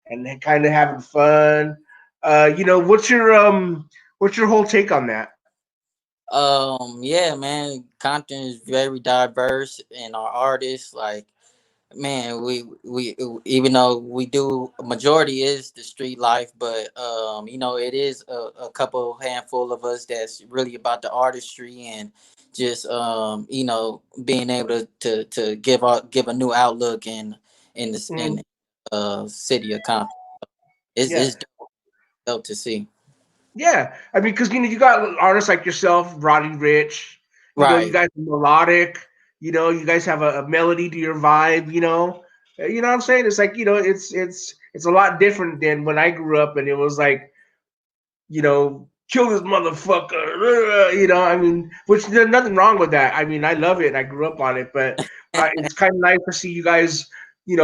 and kind of having fun. What's your whole take on that? Yeah, man, Compton is very diverse, and our artists, like, man, we even though we do, majority is the street life, but it is a couple handful of us that's really about the artistry, and just being able to give a new outlook in the Mm, city of Compton. It's yeah. dope to see. Yeah, I mean, because you got artists like yourself, Roddy Rich. You Right. guys are melodic. You guys have a melody to your vibe. You know what I'm saying? It's like it's a lot different than when I grew up, and it was like kill this motherfucker. I mean, which there's nothing wrong with that. I mean, I love it. I grew up on it, but it's kind of nice to see you guys, be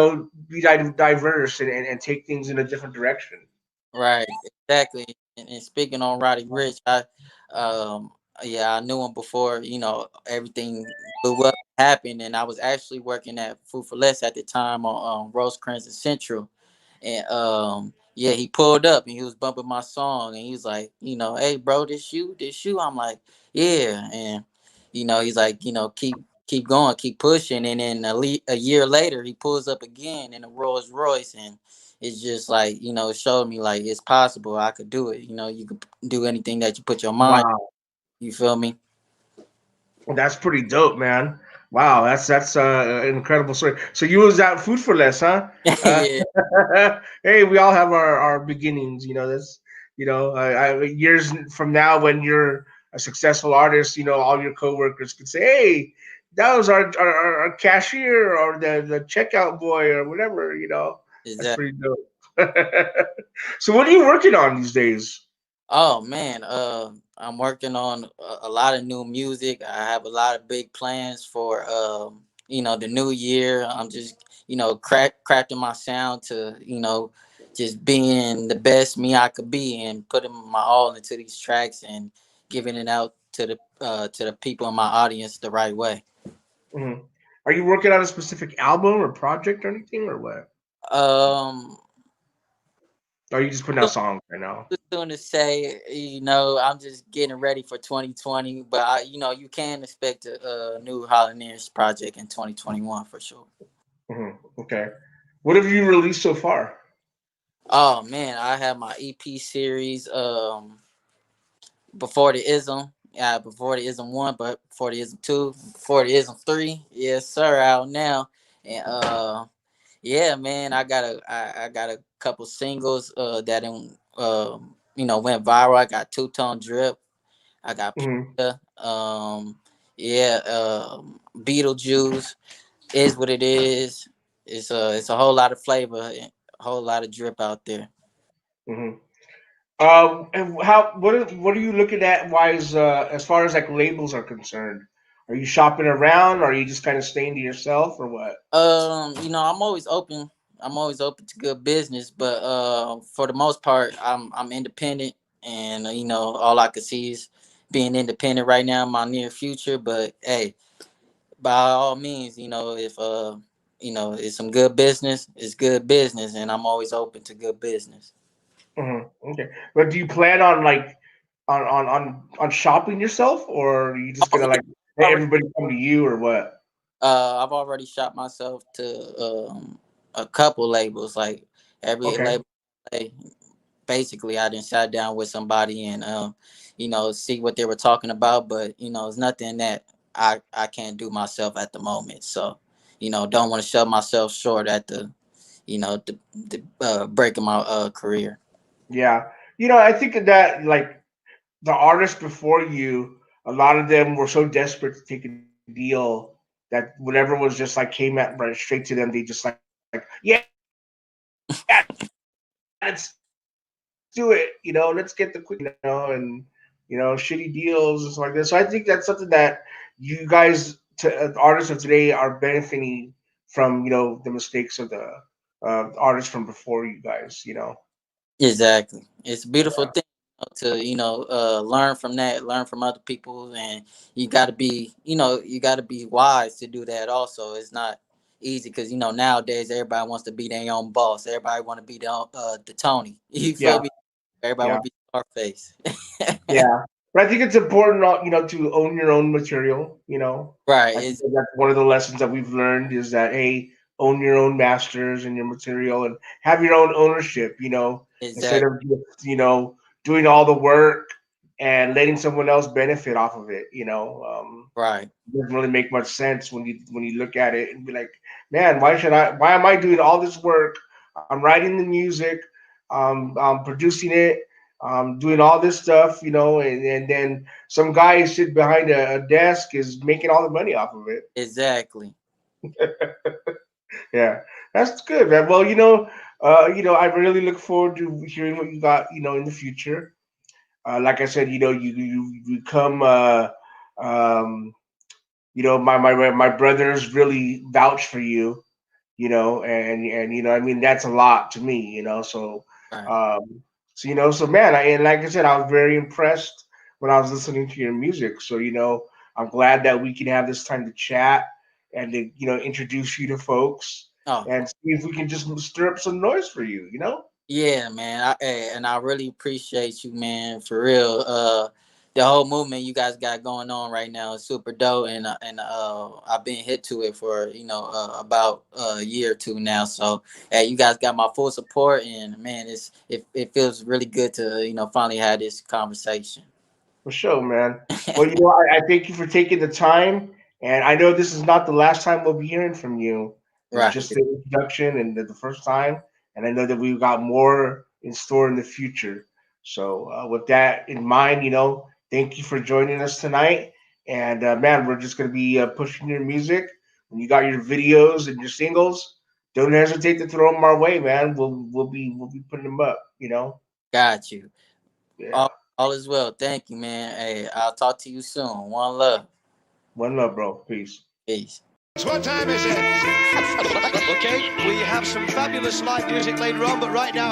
diverse and take things in a different direction. Right, exactly. And speaking on Roddy Rich, um I knew him before, everything blew up happened, and I was actually working at Food for Less at the time on Rosecrans and Central. And yeah, he pulled up and he was bumping my song, and he was like, hey bro, this you. I'm like, yeah. And he's like, keep going, keep pushing. And then a year later he pulls up again in a Rolls Royce, and it's just like, it showed me like it's possible I could do it. You could do anything that you put your mind. Wow. You feel me? That's pretty dope, man. Wow, that's an incredible story. So you was at Food for Less, huh? Uh, Yeah, hey, we all have our beginnings. That's years from now when you're a successful artist. All your coworkers could say, "Hey, that was our cashier or the checkout boy or whatever." That's exactly. pretty dope. So what are you working on these days? Oh man, I'm working on a lot of new music. I have a lot of big plans for the new year. I'm just crafting my sound to just being the best me I could be, and putting my all into these tracks and giving it out to the people in my audience the right way. Mhm. Are you working on a specific album or project or anything or what? Um, Or are you just putting out songs right now? Too soon to say. I'm just getting ready for 2020, but you can expect a new Holland project in 2021 for sure. Okay. What have you released so far? Oh man, I have my EP series. Before the ism, before the ism one, but before the ism two, before the ism three, yes sir, out now. And yeah, man, I got a couple singles that went viral. I got Two Tone Drip. I got Hmm. pizza. Yeah, Beetlejuice is what it is. It's a whole lot of flavor, and a whole lot of drip out there. Hmm. And what are you looking at wise as far as like labels are concerned? Are you shopping around, or are you just kind of staying to yourself, or what? I'm always open. I'm always open to good business, but for the most part, I'm independent, and all I can see is being independent right now in my near future. But hey, by all means, if it's some good business, it's good business, and I'm always open to good business. Hmm. Okay. But do you plan on like on shopping yourself, or are you just Oh gonna yeah, like let already. everybody come to you, or what? I've already shot myself to a couple labels, like every Okay. label. Like, basically, I didn't sat down with somebody and see what they were talking about, but it's nothing that I can't do myself at the moment. So don't want to shut myself short at the break of my career. Yeah. I think that like the artists before you, a lot of them were so desperate to take a deal that whatever was just like came at right straight to them, they just like, yeah, let's do it. Let's get the quick, and shitty deals and stuff like that. So I think that's something that you guys, the artists of today, are benefiting from. The mistakes of the artists from before you guys. Exactly. It's a beautiful Yeah. thing to learn from that, learn from other people, and you got to be wise to do that. Also, it's not easy because nowadays everybody wants to be their own boss. Everybody want to be the Tony. You Yeah, feel me? Everybody yeah. want to be Scarface. Yeah, but I think it's important, to own your own material. Right. I think that's one of the lessons that we've learned is that hey, own your own masters and your material, and have your own ownership. Instead Exactly. of just doing all the work and letting someone else benefit off of it. Right. It doesn't really make much sense when you look at it and be like, man, why am I doing all this work? I'm writing the music, I'm producing it, doing all this stuff, and then some guy is sitting behind a desk is making all the money off of it. Exactly. Yeah, that's good, man. Well, I really look forward to hearing what you got, in the future. Like I said, you come, um, my brothers really vouch for you, and I mean that's a lot to me, Right. um, so man, and like I said, I was very impressed when I was listening to your music. So I'm glad that we can have this time to chat and to introduce you to folks Oh, and see if we can just stir up some noise for you. yeah, man. And I really appreciate you, man, for real. The whole movement you guys got going on right now is super dope, and I've been hit to it for about a year or two now. So, you guys got my full support, and man, it feels really good to finally have this conversation. For sure, man. Well, I thank you for taking the time, and I know this is not the last time we'll be hearing from you. It was Right. just the introduction and the first time, and I know that we've got more in store in the future. So, with that in mind, thank you for joining us tonight. And man, we're just gonna be pushing your music. When you got your videos and your singles, don't hesitate to throw them our way, man. We'll be putting them up. Got you. Yeah. All is well. Thank you, man. Hey, I'll talk to you soon. One love. One love, bro. Peace. Peace. What time is it? Okay, we have some fabulous live music later on, but right now